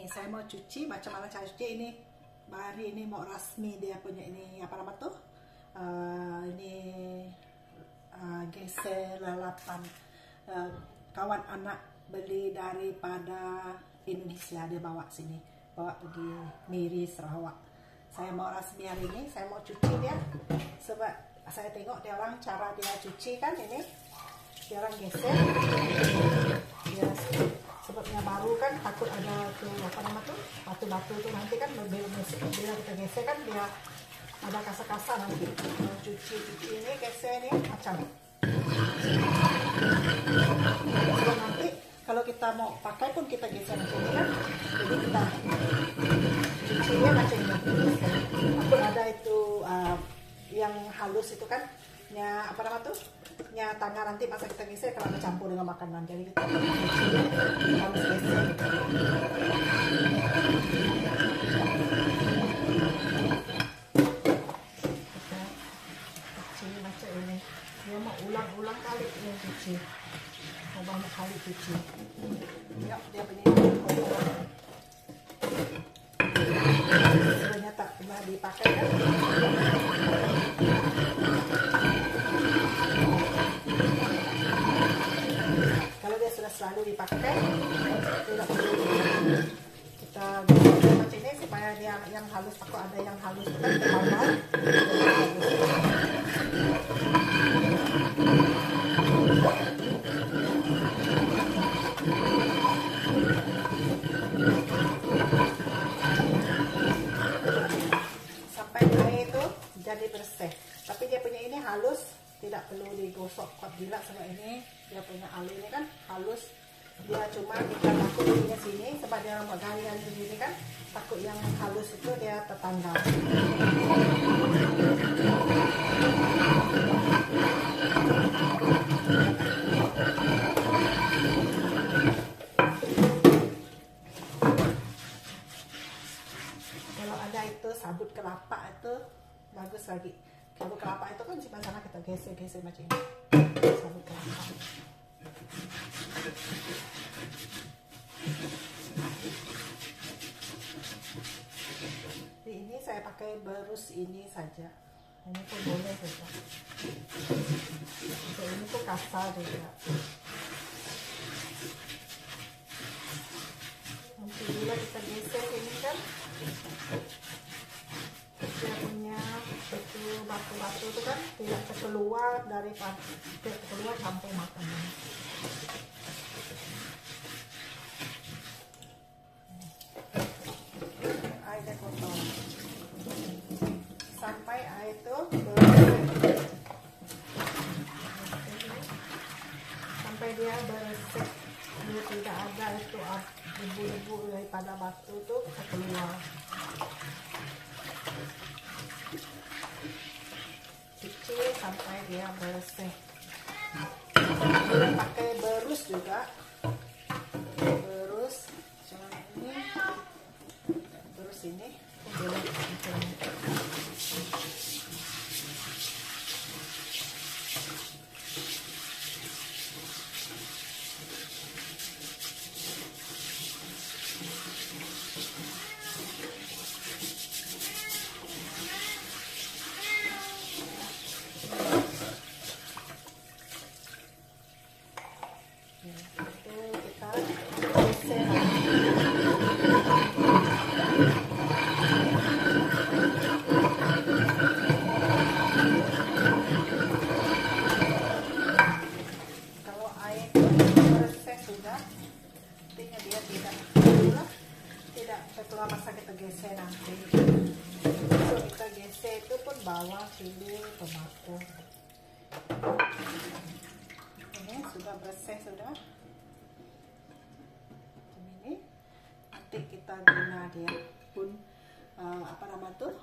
Nih saya mau cuci, macam mana cara cuci ini? Hari ini mau rasmi dia punya ini apa nama tuh? Ini geser lalapan. Kawan anak beli daripada Indonesia, dia bawa sini, bawa pergi Miri Sarawak. Saya mau rasmi hari ini, saya mau cuci dia sebab saya tengok dia orang cara dia cuci kan ini, dia orang geser. Dia sebabnya baru kan takut ada tuh apa nama tuh batu-batu tuh nanti kan bila kita geser kan dia ada kasar-kasar nanti. Cuci ini geser ini macam. Sebab nanti kalau kita mau pakai pun kita geser macam ini kan, jadi kita cucinya macam ini. Aku ada itu yang halus itu kan, apa nama tuh? Nya tangan nanti masa kita geser kalau bercampur dengan makanan, jadi kita harus geser. Cuci macam ini, dia mau ulang-ulang kali dia cuci, mau banyak kali cuci. Ya, dia punya sebenarnya tak pernah dipakai kan. Selalu dipakai, tidak perlu kita gosok macam ini supaya dia yang halus. Aku ada yang halus kan terlalu sampai air itu jadi bersih. Tapi dia punya ini halus, tidak perlu digosok kuat gila sebab ini dia punya alu ini kan halus. Dia cuma kita takut di sini sebab dia mau galian begini kan, takut yang halus itu dia tertanggal. Kalau ada itu sabut kelapa itu bagus lagi. Sabut kelapa itu kan simpan sana, kita geser-geser macam ini. Sabut kelapa. Ini saya pakai berus ini saja. Ini pun boleh saja. Ini pun kasar juga. Nanti bila kita geser ini kan, dia punya itu batu-batu itu kan tidak keluar daripada keluar campur makanan. Airnya kotor sampai air itu bersih, sampai dia bersih, dia tidak ada itu debu-debu daripada batu itu keluar. Cuci sampai dia bersih. Kita pakai berus juga, berus jangan ini, berus ini boleh setelah masa kita geser nanti. So, kita geser itu pun bawang, cili, tomato. Ini sudah bersih sudah. Ini nanti kita guna dia pun apa nama tuh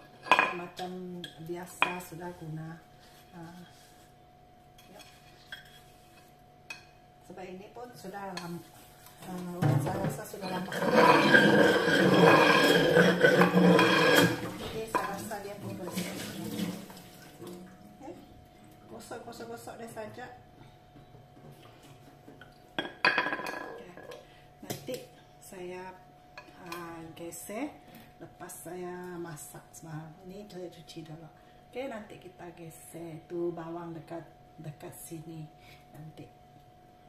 macam biasa sudah guna. Ya. Sebab ini pun sudah saya rasa sudah lama. Jadi saya rasa dia pun bersih. Gosok dia saja. Nanti saya geser lepas saya masak. Ini saya cuci dulu. Oke, nanti kita geser tuh bawang dekat sini. Nanti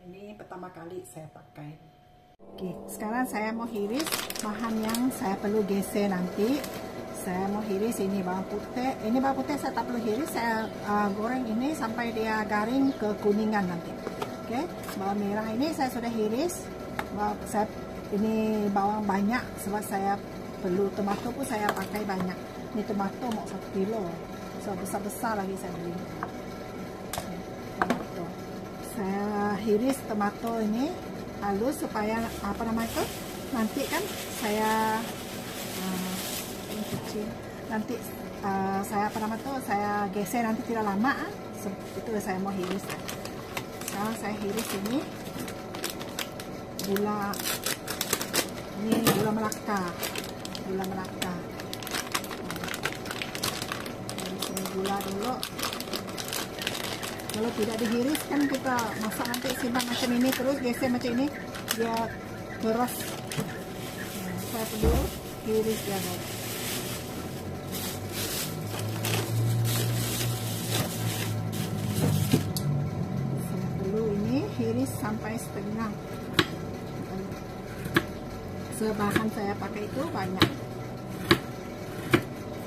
ini pertama kali saya pakai. Oke, sekarang saya mau iris bahan yang saya perlu geser nanti. Saya mau iris ini bawang putih. Ini bawang putih saya tak perlu iris, saya goreng ini sampai dia garing kekuningan nanti. Oke, bawang merah ini saya sudah iris. Ini bawang banyak sebab saya perlu. Tomato pun saya pakai banyak. Ini tomato mau 1 kilo. So besar-besar lagi saya beli. Tomato. Saya iris tomato ini halus supaya apa namanya itu? Nanti kan saya nanti saya apa namanya itu? Saya geser nanti tidak lama. Itu saya mau iris. Sekarang saya iris ini gula. Ini gula melaka. Gula dulu. Kalau tidak diiris kan kita masak nanti simpan macam ini terus geser macam ini dia keras. Saya perlu iris dia guys. Saya perlu ini iris sampai setengah. Sebahan saya pakai itu banyak.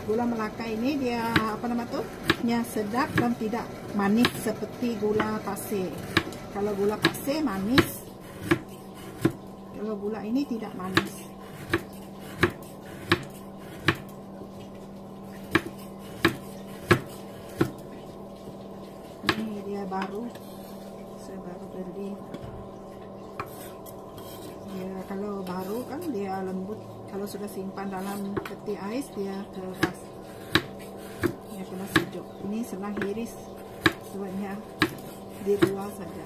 Gula melaka ini dia apa nama tuh? Nya sedap dan tidak manis seperti gula pasir. Kalau gula pasir manis. Kalau gula ini tidak manis. Ini dia baru. Saya baru beli. Ya, kalau baru kan dia lembut. Kalau sudah simpan dalam peti ais dia keras. Ya kena sejuk. Ini senang iris sebabnya di luar saja.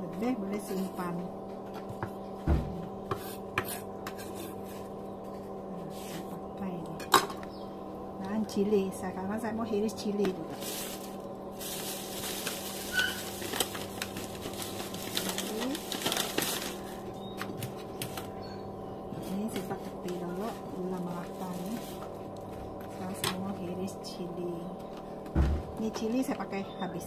Lebih boleh simpan. Saya pakai ini. Dan cili. Sekarang saya mau iris cili juga. Ini cili saya pakai habis.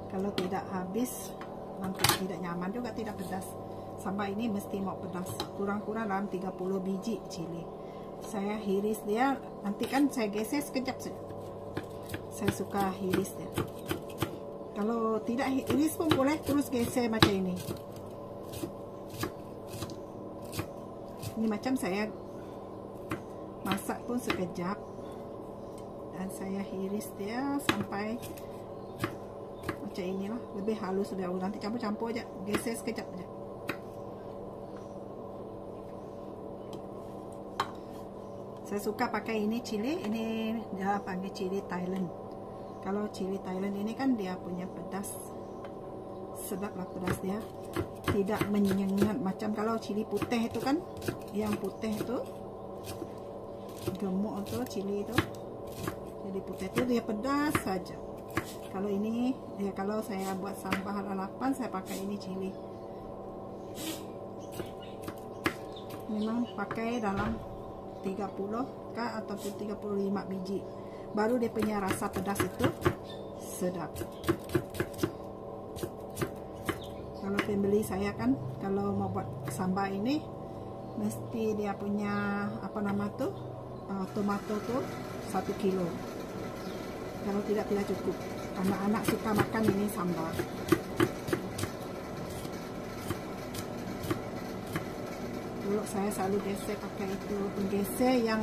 Kalau tidak habis nanti tidak nyaman juga, tidak pedas. Sampai ini mesti mau pedas. Kurang-kurang dalam 30 biji cili. Saya iris dia, nanti kan saya geser sekejap saja. Saya suka iris dia. Kalau tidak iris pun boleh terus geser macam ini. Ini macam saya masak pun sekejap. Dan saya iris dia sampai macam inilah, lebih halus sudah. Nanti campur-campur aja, geser sekejap aja. Saya suka pakai ini cili, ini dia panggil cili Thailand. Kalau cili Thailand ini kan dia punya pedas, sedap lah pedas dia, tidak menyengat macam kalau cili putih itu kan, yang putih itu gemuk itu cili itu. Jadi putih itu dia pedas saja. Kalau ini ya, kalau saya buat sambal lalapan saya pakai ini cili. Memang pakai dalam 30 kah ataupun 35 biji. Baru dia punya rasa pedas itu sedap. Kalau pembeli saya kan kalau mau buat sambal ini mesti dia punya apa nama tuh tomato tuh 1 kilo. Kalau tidak cukup. Anak-anak suka makan ini sambal. Dulu saya selalu geser pakai itu penggeser yang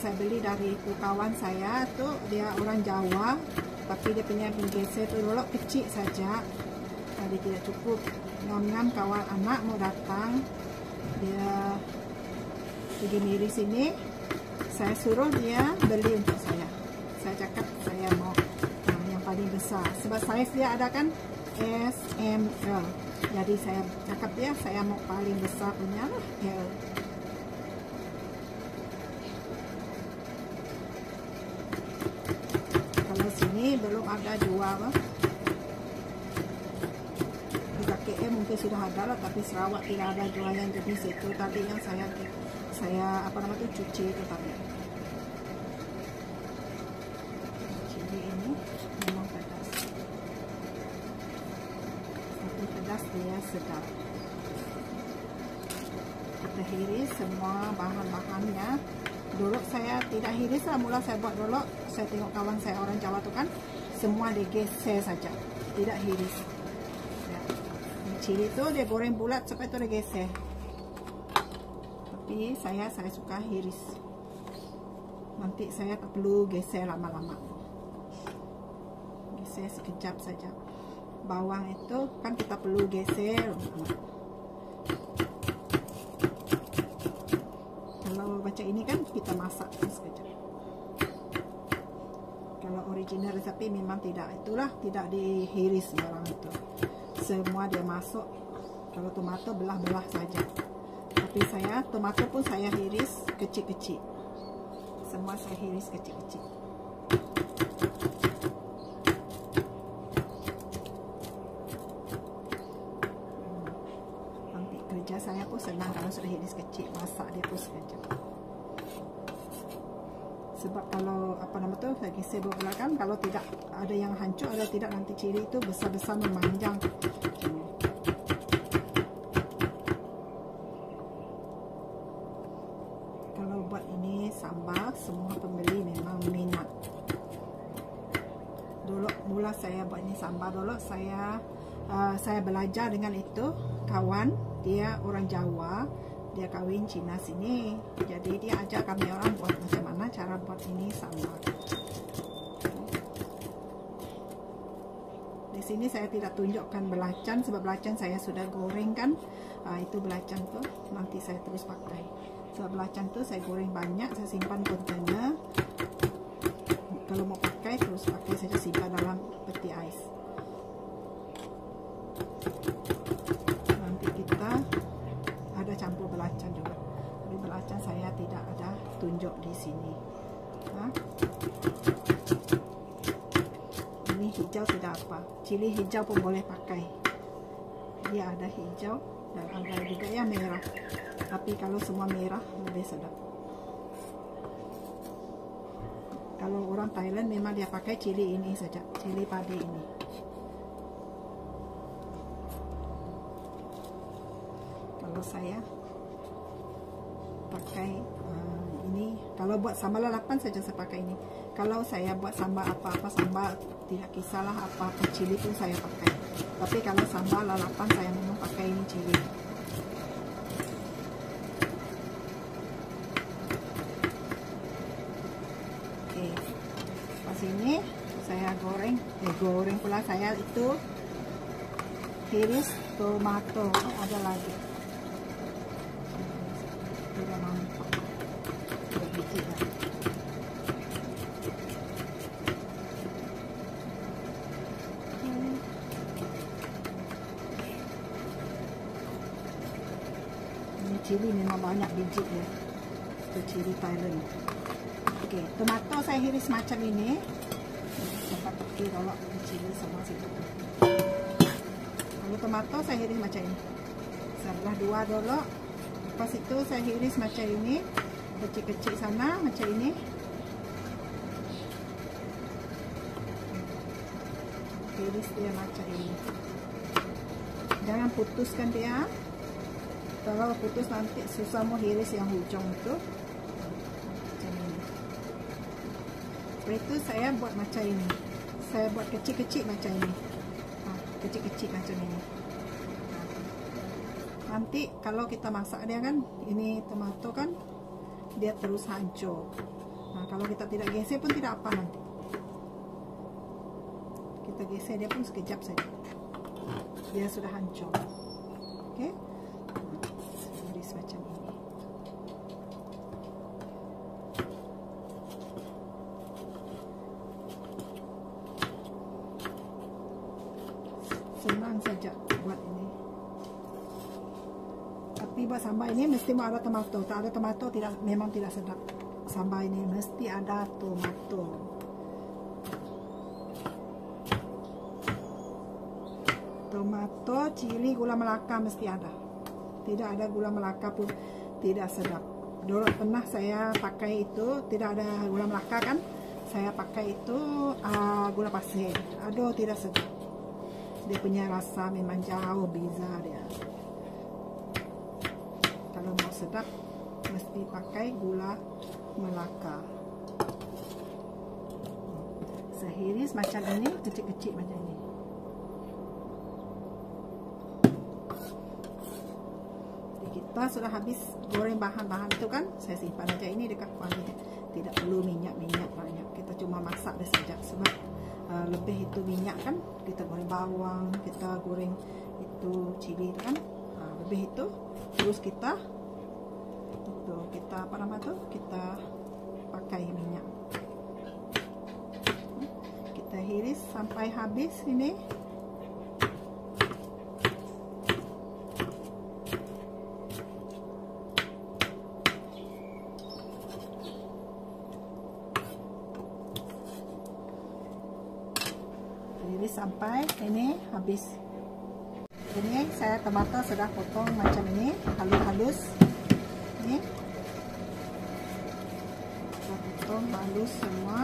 saya beli dari kawan saya tuh, dia orang Jawa, tapi dia punya penggeser itu dulu kecil saja. Jadi tidak cukup. Ngam-ngam kawan anak mau datang, dia pergi miris ini, saya suruh dia beli untuk saya. Saya cakap saya mau yang paling besar sebab size dia ada kan S, M, L. Jadi saya cakap dia saya mau paling besar punya lah, L. Kalau sini belum ada jual mungkin sudah ada lah, tapi Sarawak tidak ada jual yang jenis itu tadi yang saya apa namanya itu cuci itu tadi. Cili ini memang pedas, tapi pedas dia sedap. Kita hiris semua bahan-bahannya. Dulu saya tidak hiris lah, mula saya buat dulu. Saya tengok kawan saya orang Jawa tuh kan semua digeser saja, tidak hiris. Ya. Cili itu dia goreng bulat supaya itu digeser. Tapi saya suka hiris. Nanti saya tak perlu geser lama-lama. Geser sekejap saja. Bawang itu kan kita perlu geser. Baca ini kan kita masak sekejap. Kalau original resepi memang tidak, itulah tidak dihiris barang itu, semua dia masuk. Kalau tomato belah-belah saja, tapi saya tomato pun saya hiris kecil-kecil, semua saya hiris kecil-kecil. Nanti kerja saya pun senang kalau sudah hiris kecil, masak dia pun sekejap. Sebab kalau apa nama tuh lagi saya buat belakang, kalau tidak ada yang hancur, ada tidak nanti cili itu besar-besar memanjang. Kalau buat ini sambal, semua pembeli memang minat. Dulu mula saya buat ini sambal, dulu saya belajar dengan itu kawan, dia orang Jawa. Dia kawin Cina sini, jadi dia ajar kami orang buat macam mana cara buat ini sambal. Di sini saya tidak tunjukkan belacan, sebab belacan saya sudah goreng kan. Itu belacan tuh nanti saya terus pakai. Sebab belacan tuh saya goreng banyak, saya simpan kontainer. Kalau mau pakai terus pakai saja, simpan dalam peti ais. Nanti kita ada campur belacan juga. Tapi belacan saya tidak ada tunjuk di sini. Ini hijau tidak apa. Cili hijau pun boleh pakai. Dia ada hijau dan ada juga yang merah. Tapi kalau semua merah lebih sedap. Kalau orang Thailand memang dia pakai cili ini saja, cili padi ini. Kalau saya pakai ini, kalau buat sambal lalapan saja saya pakai ini. Kalau saya buat sambal apa-apa, sambal tidak kisahlah apa-apa cili pun saya pakai. Tapi kalau sambal lalapan saya memang pakai ini cili. Oke, pas ini saya goreng pula saya itu hiris tomato, ada lagi. Sudah mantap, sudah biji ya. Ini cili memang banyak biji ya, itu cili Thailand. Oke, tomato saya hiris macam ini. Dapat tepi kalau cili sama situ. Kalau tomato saya hiris macam ini. Saya belah dua dulu. Lepas itu saya hiris macam ini, kecil-kecil sana macam ini. Hiris dia macam ini. Jangan putuskan dia. Kalau putus nanti susah mau hiris yang hujung itu. Macam ini. Setelah itu saya buat macam ini. Saya buat kecil-kecil macam ini. Kecil-kecil macam ini. Nanti kalau kita masak dia kan, ini tomato kan dia terus hancur. Nah, kalau kita tidak geser pun tidak apa nanti. Kita geser dia pun sekejap saja. Dia sudah hancur. Oke. Iris macam ini. Senang saja buat ini. Tapi buat sambal ini mesti mau ada tomato. Tak ada tomato tidak, memang tidak sedap. Sambal ini mesti ada tomato. tomato, cili, gula Melaka mesti ada. Tidak ada gula Melaka pun tidak sedap. Dulu pernah saya pakai itu, tidak ada gula Melaka kan, saya pakai itu gula pasir. Aduh, tidak sedap. Dia punya rasa memang jauh beza dia. Kalau mau sedap mesti pakai gula Melaka. Sehiris macam ini, kecil-kecil macam ini. Kita sudah habis goreng bahan-bahan itu kan, saya simpan aja ini dekat kualitas. Tidak perlu minyak banyak, kita cuma masak saja. Sebab lebih itu minyak kan, kita goreng bawang, kita goreng itu cili itu kan, lebih itu. Terus kita apa nama tuh, kita pakai minyak, kita hiris sampai habis ini. Sampai ini habis. Ini saya tomato sudah potong macam ini, halus-halus. Ini saya potong halus semua.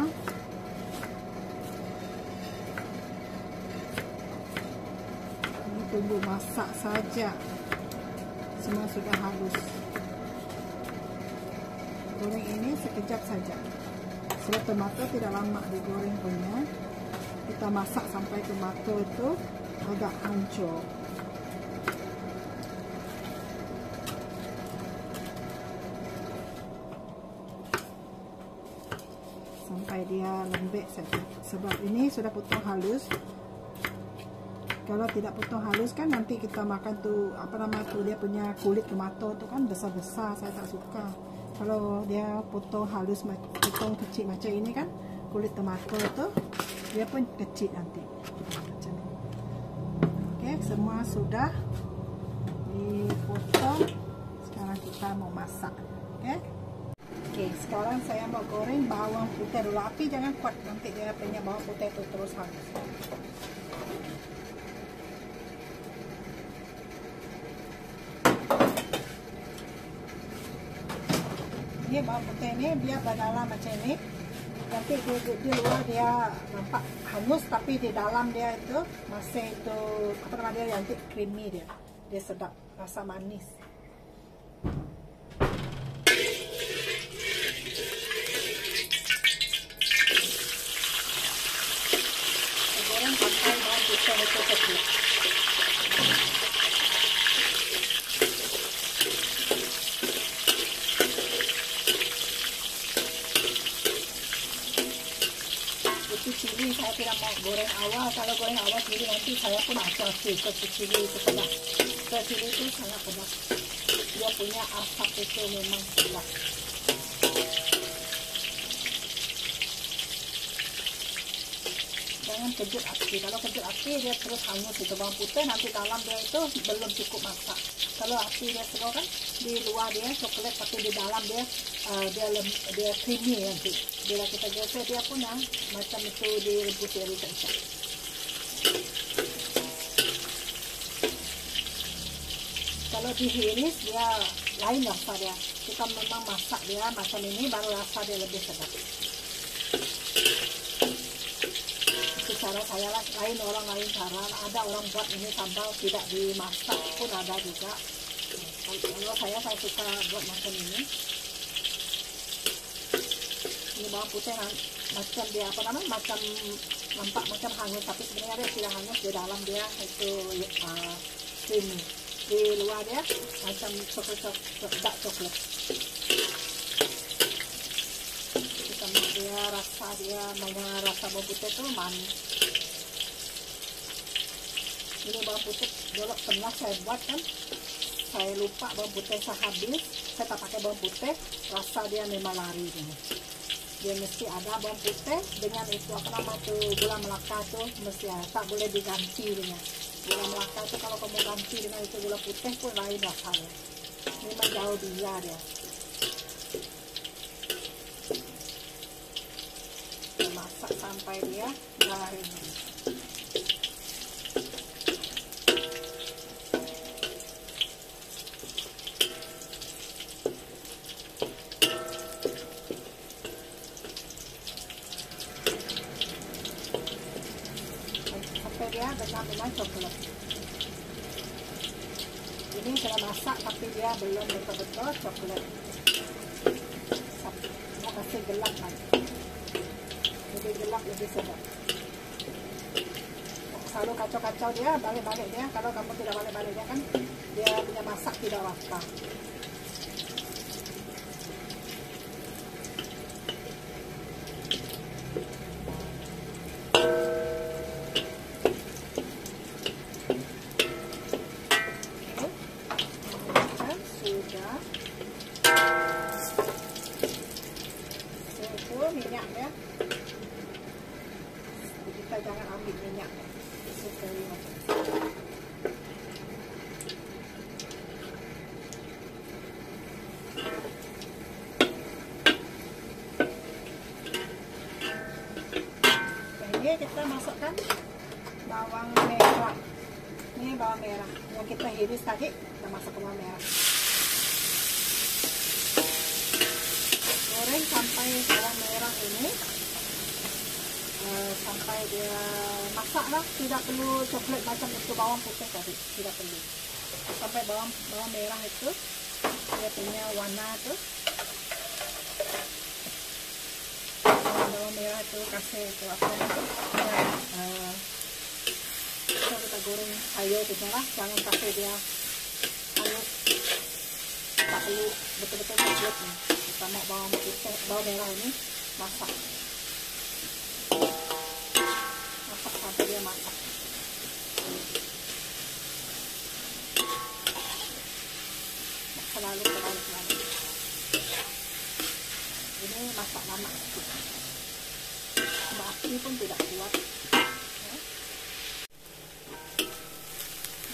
Ini tunggu masak saja. Semua sudah halus. Goreng ini sekejap saja. Sebab tomato tidak lama digoreng punya. Kita masak sampai tomato itu agak hancur. Sampai dia lembek saja. Sebab ini sudah potong halus. Kalau tidak potong halus kan nanti kita makan tuh apa nama tuh, dia punya kulit tomato tuh kan besar-besar, saya tak suka. Kalau dia potong halus, potong kecil macam ini kan, kulit tomato itu dia pun kecil nanti. Oke, semua sudah dipotong. Sekarang kita mau masak. Oke, sekarang saya mau goreng bawang putih dulu. Api jangan kuat, nanti dia punya bawang putih itu terus hangus. Ini bawang putih ini dia berdalam macam ini. Nanti di luar dia nampak hangus, tapi di dalam dia itu masih itu apa namanya, dia nanti creamy, dia sedap, rasa manis. Goreng sampai bawang putih itu kecil. Cili saya tidak mau goreng awal. Kalau goreng awal cili nanti saya pun asal-asal cili itu pedas. Cili itu sangat pedas. Dia punya asap itu memang pedas. Jangan kejut api. Kalau kejut api dia terus hangus itu bawang putih. Nanti dalam dia itu belum cukup masak. Kalau api dia slow kan, di luar dia coklat tapi di dalam dia creamy nanti. Bila kita gesek dia punya macam itu direbus dari kencang. Kalau dihiris dia lain rasa dia. Kita memang masak dia macam ini baru rasa dia lebih sedap. Itu cara saya lah, lain orang lain cara. Ada orang buat ini sambal tidak dimasak pun ada juga. Kalau saya suka buat macam ini. Ini bawang putih macam dia apa namanya, macam nampak macam hangus tapi sebenarnya dia tidak hangus. Di dalam dia itu creamy, di luar dia macam dark coklat. Kita dia rasa bawang putih itu manis. Ini bawang putih dulu pernah saya buat kan, saya lupa bawang putih saya habis, saya tak pakai bawang putih, rasa dia memang lari ini. Dia mesti ada bawang putih dengan itu apa nama tuh, gula Melaka tuh mesti ada, tak boleh diganti dengan gula Melaka tuh. Kalau kamu ganti dengan itu gula putih pun lain rasanya, memang jauh beda dia. Kita masak sampai dia garing. sampai dia benar-benar coklat. Ini sudah masak tapi dia belum betul-betul coklat. Mau kasih gelap kan, lebih gelap lebih sedap. Selalu kacau-kacau dia, balik-balik dia. Kalau kamu tidak balik-balik dia kan dia punya masak tidak rata. Minyaknya kita jangan ambil minyak sekali macam ini. Kita masukkan bawang merah. Ini bawang merah yang kita iris tadi, kita masukkan bawang merah. Goreng sampai bawang merah ini sampai dia masak lah, tidak perlu coklat macam itu bawang putih tadi, tidak perlu. Sampai bawang merah itu dia punya warna tuh, bawang merah itu kasih itu apa itu ya, kita goreng sayur itu lah, jangan kasih dia halus, tak perlu betul-betul coklat nih. Kita mau bawang merah ini masak sampai dia masak. Selalu. Ini masak lama, api pun tidak kuat.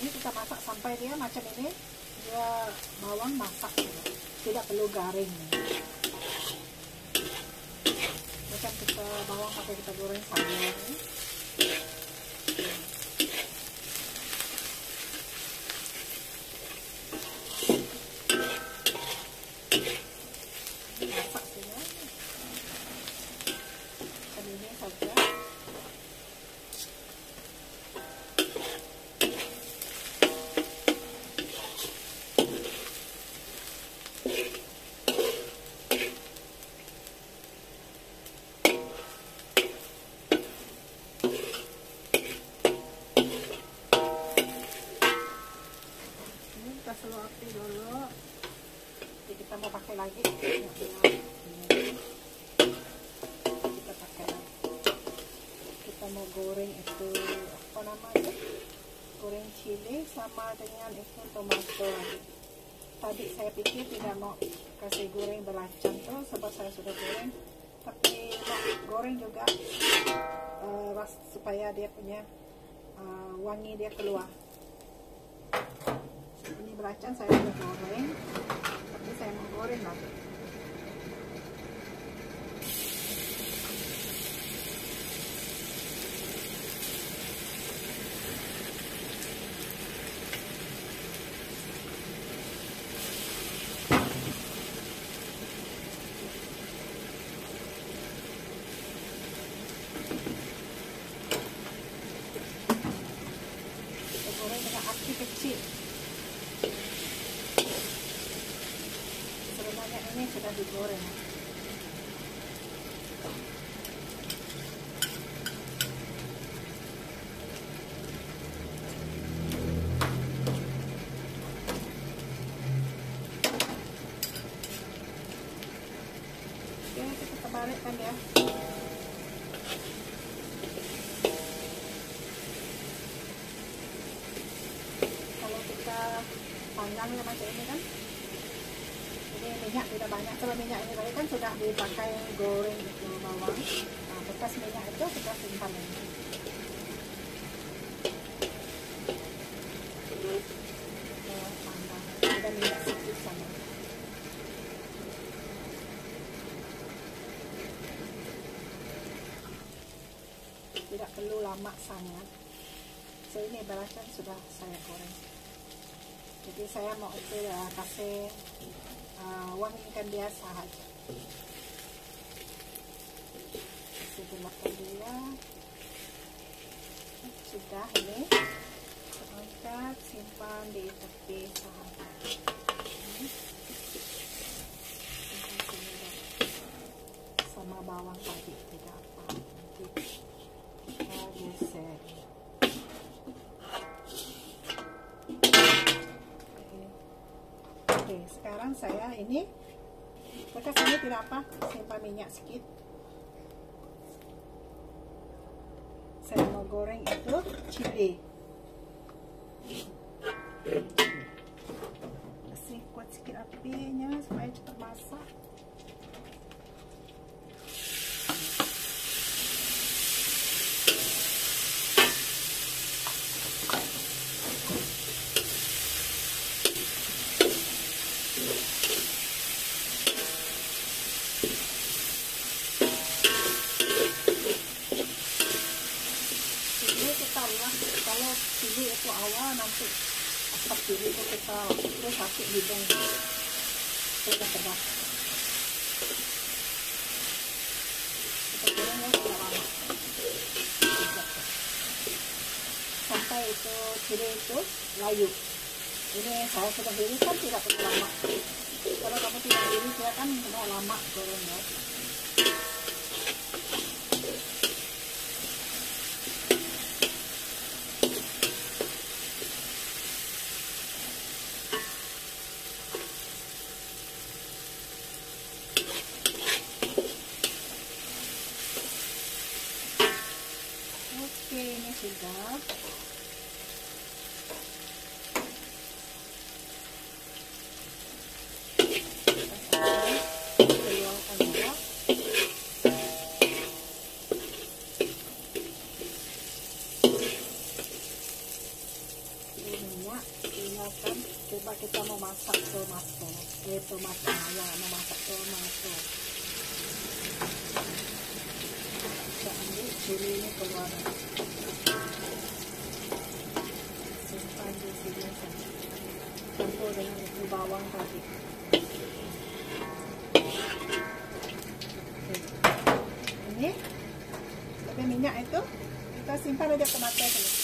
Ini kita masak sampai dia macam ini, dia bawang masak, tidak perlu garing. Macam kita bawang pakai kita goreng sayur. Masak saja. Ini saja. Kita slow api dulu. Jadi kita mau pakai lagi. Kita pakai lagi. Kita mau goreng itu apa namanya? Goreng cili sama dengan itu tomato. Tadi saya pikir tidak mau kasih goreng belacan tuh sebab saya sudah goreng. Tapi mau goreng juga supaya dia punya wangi dia keluar. Ini belacan saya sudah goreng, tapi saya mau goreng lagi. Kita goreng dengan api kecil. Ini sudah digoreng. Oke, kita balikkan ya. Kalau kita panggangnya macam ini kan, ini minyak tidak banyak. Kalau minyak ini tadi kan sudah dipakai goreng itu bawang. Nah, bekas minyak itu kita simpan ini. Panggang. Ada minyak sedikit sama. Tidak perlu lama sangat. So ini belacan sudah saya goreng. Jadi saya mau itu kasih wangikan dia saja. Kasih gelapkan dia. sudah ini. Angkat, simpan di tepi sahabat. Sama bawang tadi tidak apa, nanti kita geser. Oke, sekarang saya ini bekas ini tidak apa, simpan minyak sedikit. Saya mau goreng itu cili. Kasih kuat sedikit apinya supaya cepat masak. Kalau cili itu awal, nanti asap cili itu kita terus sakit hidung, kita sedap. Kita goreng ya tidak lama sampai itu cili itu layu. Ini saya sudah iris kan tidak perlu lama. Kalau kamu tidak iris ya kan mau lama gorengnya. Oke, ini sudah. Keluarkan ya. Minyak, tinggalkan. Coba kita mau masak tomato. Tomato, ya, mau masak tomato. Cili ini keluar, simpan di sini saja, campur dengan itu bawang tadi. Ini pakai minyak itu kita simpan aja tomato dulu.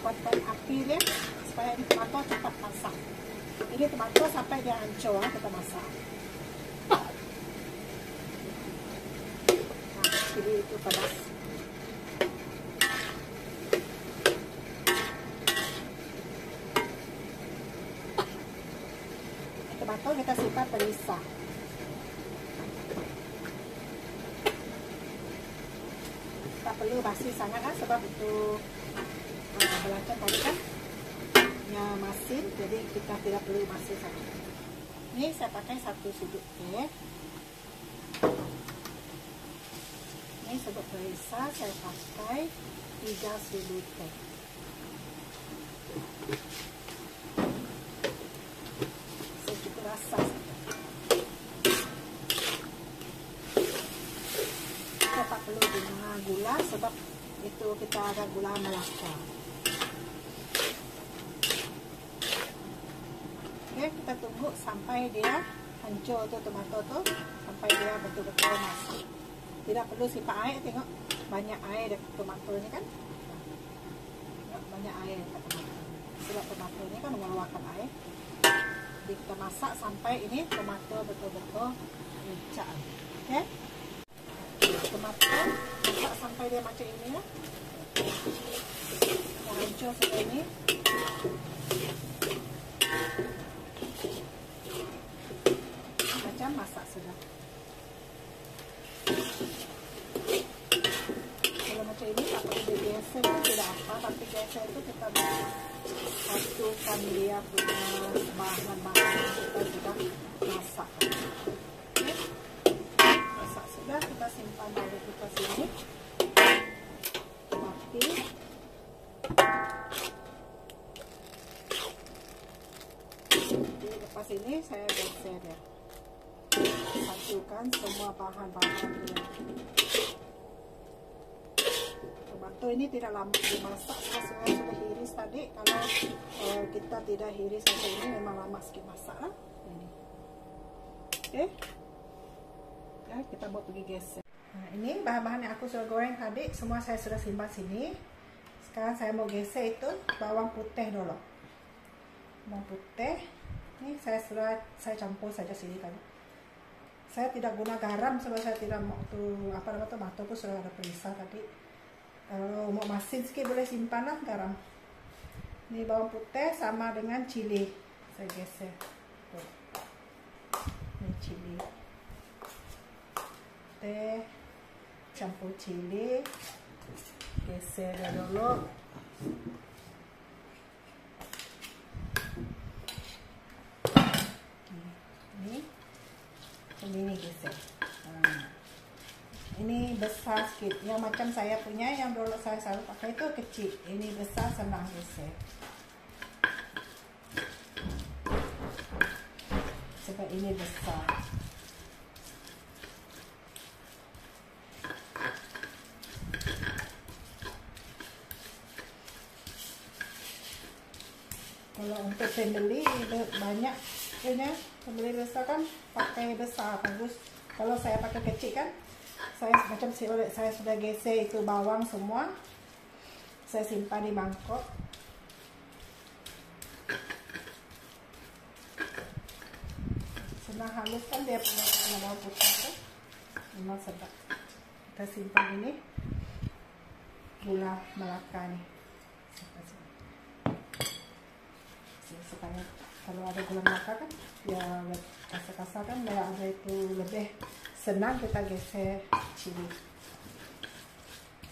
Kuatkan api ya, supaya ini tomato cepat masak. Ini tomato sampai dia hancur kita masak. Nah, jadi itu pedas. Tomato kita simpan terpisah. Tak perlu basi sangat kan, sebab itu belacan tadi kan ya masin, jadi kita tidak perlu masin sangat. Ini saya pakai 1 sudut teh. Ini sudut perisa saya pakai 3 sudut teh. Secukup rasa saja. Kita tak perlu dengan gula sebab itu kita ada gula Melaka. Oke, kita tunggu sampai dia hancur tuh tomato tuh, sampai dia betul-betul masak. Tidak perlu simpan air, tengok banyak air dari tomato ini kan. Banyak air dari tomato. Sebab tomato ini kan mengeluarkan air. Jadi kita masak sampai ini tomato betul-betul lincah. Oke. Tomato masak sampai dia macam ini ya. Hancur seperti ini. Macam masak sudah. Kalau macam ini tak perlu digeser itu tidak apa, tapi geser itu kita satukan dia punya bahan-bahan kita sudah masak. Oke. Masak sudah, kita simpan dulu kita sini. Mati. Lepas ini saya geser ya, satukan semua bahan-bahan dia. Tomato ini tidak lama dimasak, saya sudah iris tadi. Kalau kita tidak iris seperti ini memang lama sedikit masak lah. Ini. Oke, ya, kita mau pergi geser. Nah, ini bahan-bahan yang aku sudah goreng tadi, semua saya sudah simpan sini. Sekarang saya mau geser itu bawang putih dulu. Bawang putih, ini saya campur saja sini tadi. Saya tidak guna garam sebab saya tidak mau tuh tomato pun sudah ada perisa tadi. Kalau mau masin sedikit boleh simpan lah garam. Ini bawang putih sama dengan cili, saya geser. Tuh. Ini cili. Teh. Campur cili, geser dulu. Ini geser. Nah, ini besar sedikit. Yang macam saya punya, yang dulu saya selalu pakai itu kecil. Ini besar, senang geser. Sebab ini besar. Kalau untuk family banyak punya, family besar kan pakai besar bagus. Kalau saya pakai kecil kan, saya sudah geser itu bawang semua, saya simpan di mangkok. Senang halus kan dia punya bawang putih kan, memang sedap. Kita simpan ini gula Melaka nih. Supaya kalau ada gula Melaka kan ya kasar-kasar kan, ya ada itu lebih senang kita geser cili.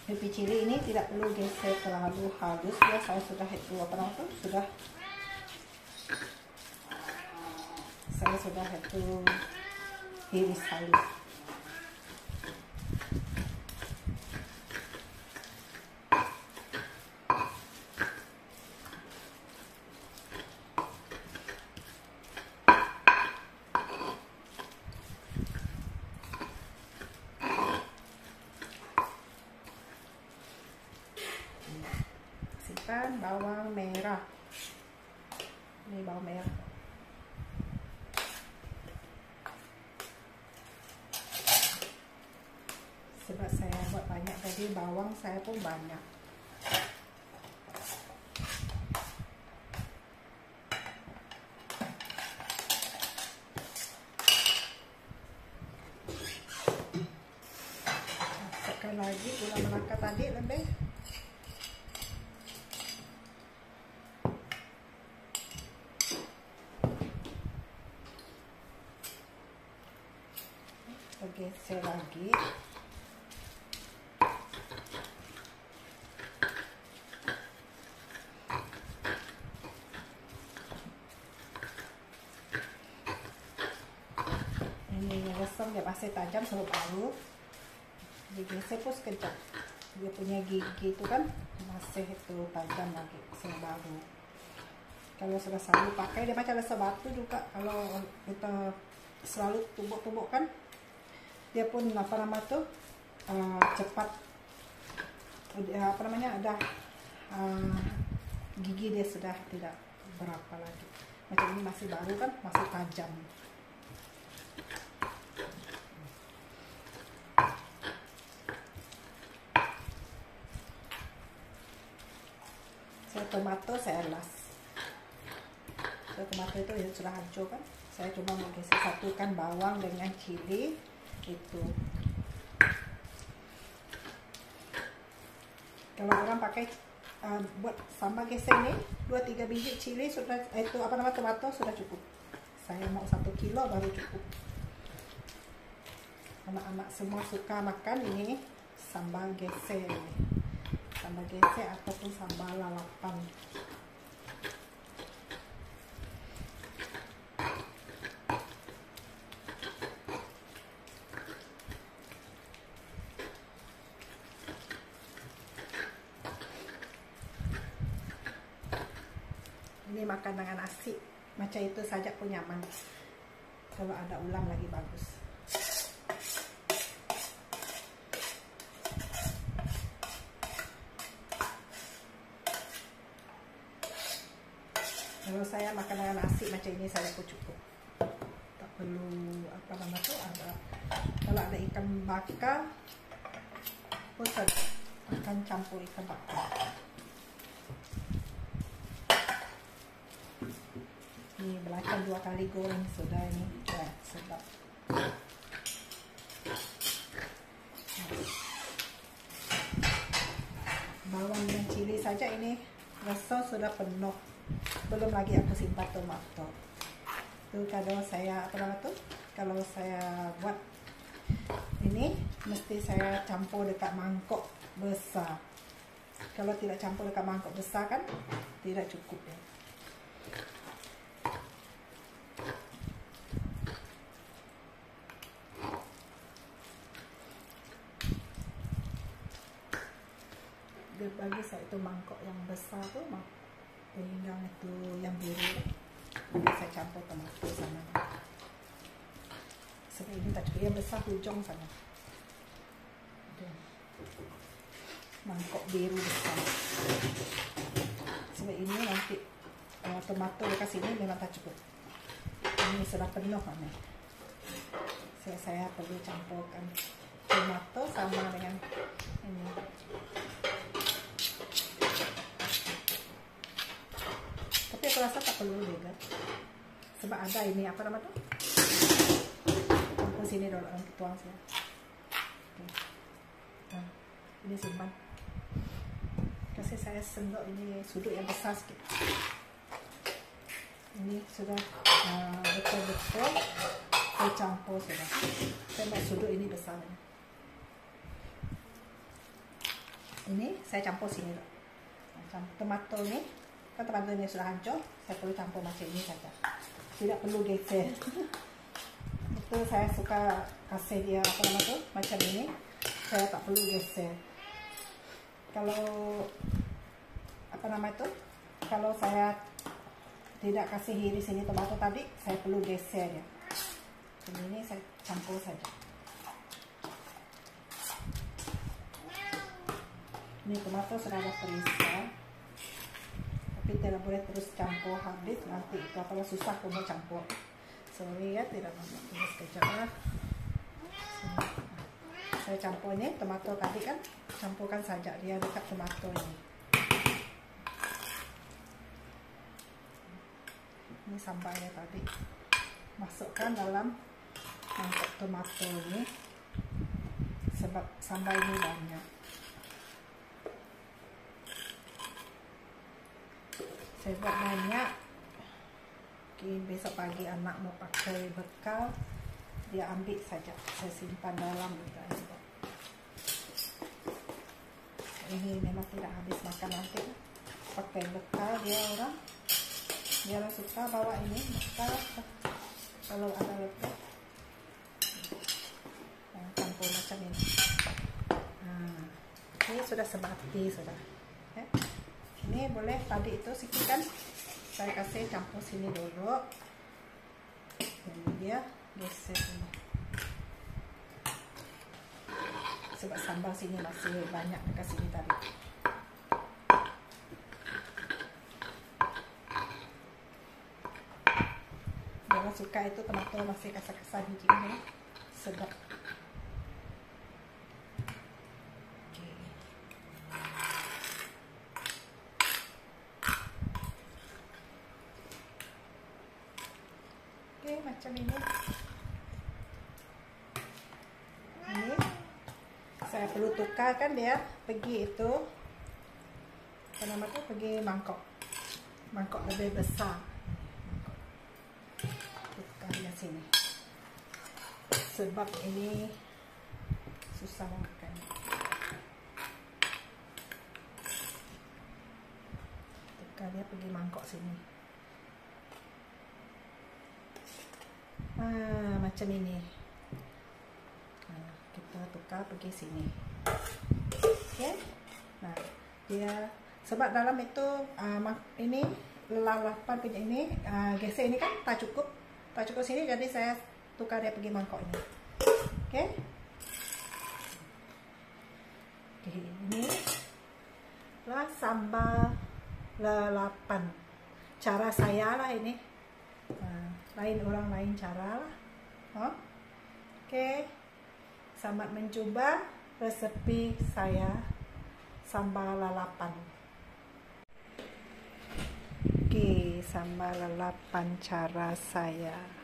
Tapi cili ini tidak perlu geser terlalu halus ya, saya sudah itu sudah itu iris halus. Bawang merah, ini bawang merah. Sebab saya buat banyak tadi, bawang saya pun banyak. Masukkan lagi gula Melaka tadi lebih. Geser lagi. Ini resem dia masih tajam sama baru. Digeser pun sekejap. Dia punya gigi itu kan masih itu tajam lagi sama baru. Kalau sudah selalu pakai dia macam rasa batu juga. Kalau kita selalu tumbuk-tumbuk kan, dia pun cepat ada gigi dia sudah tidak berapa lagi. Macam ini masih baru kan, masih tajam. Tomato saya las. Tomato itu ya sudah hancur kan, saya cuma mau geser satukan bawang dengan cili itu. Kalau orang pakai buat sambal geser ini 2-3 biji cili sudah, itu tomato sudah cukup. Saya mau 1 kilo baru cukup. Anak-anak semua suka makan ini sambal geser, ataupun sambal lalapan. Ini makan dengan nasi macam itu saja pun nyaman. Kalau ada ulam lagi bagus. Kalau saya makan dengan nasi macam ini saya pun cukup. Tak perlu apa nama tu ada. Kalau ada ikan bakar pun saya akan campur ikan bakar. Ini belacan 2 kali goreng sudah ini. Ya, sedap. Bawang dan cili saja ini rasa sudah penuh. Belum lagi aku simpan tomato. Itu kalau saya apa nama tu? Kalau saya buat ini mesti saya campur dekat mangkok besar. Kalau tidak campur dekat mangkok besar kan tidak cukup ya. Bagus itu mangkok yang besar tu, pinggang itu yang biru. Nanti saya campur tomato sana. Sebab ini tak cukup yang besar hujung sana. Mangkok biru besar. Sebab ini nanti tomato dekat sini memang tak cukup. Ini sudah penuh kan. Saya perlu campurkan tomato sama dengan ini. Tapi aku rasa tak perlu juga. Sebab ada ini apa nama tu? Campur sini dulu, tuang saya. Nah, ini simpan. Kasih saya sendok ini sudut yang besar sikit. Ini sudah betul-betul saya campur sudah. Saya buat sudut ini besar. Ini saya campur sini dulu. Tomato ni. Kan tomato ini sudah hancur, saya perlu campur macam ini saja. Tidak perlu geser. Itu saya suka kasih dia apa nama tu macam ini. Saya tak perlu geser. Kalau apa nama itu? Kalau saya tidak kasih iris ini tomato tadi, saya perlu geser ya. Ini saya campur saja. Ini tomato sudah ada perisa. Tapi tidak boleh terus campur habis, nanti itu apalah susah kalau campur. Sorry ya, tidak mau tulis kecap lah. Saya campur ini tomato tadi kan, campurkan saja dia dekat tomato ini. Ini sambalnya tadi, masukkan dalam mangkok tomato ini, sebab sambal ini banyak. Saya buat banyak. Okay, besok pagi anak mau pakai bekal, dia ambil saja. Saya simpan dalam juga. Ini memang tidak habis makan nanti. Pakai bekal dia orang suka bawa ini bekal. Kalau ada bekal, campur macam ini. Ini sudah sebati sudah. Ini boleh tadi itu sikit kan saya kasih campur sini dulu. Jadi dia geser sini. Sebab sambal sini masih banyak dekat sini tadi. Jangan suka itu tomato masih kasar-kasar biji ini. Sedap. Oke, macam ini. Ini saya perlu tukarkan dia pergi itu apa nama tu, pergi mangkok lebih besar. Tukar dia sini sebab ini susah makan. Tukar dia pergi mangkok sini. Macam ini. Kita tukar pergi sini. Okay. Nah, dia sebab dalam itu ini lalapan punya ini geser ini kan tak cukup. tak cukup sini, jadi saya tukar dia pergi mangkoknya. Oke. Ini lah sambal lalapan. Cara saya lah ini. Nah, lain orang lain cara lah. Oke. Selamat mencoba resep saya sambal lalapan. Oke, sambal lalapan cara saya.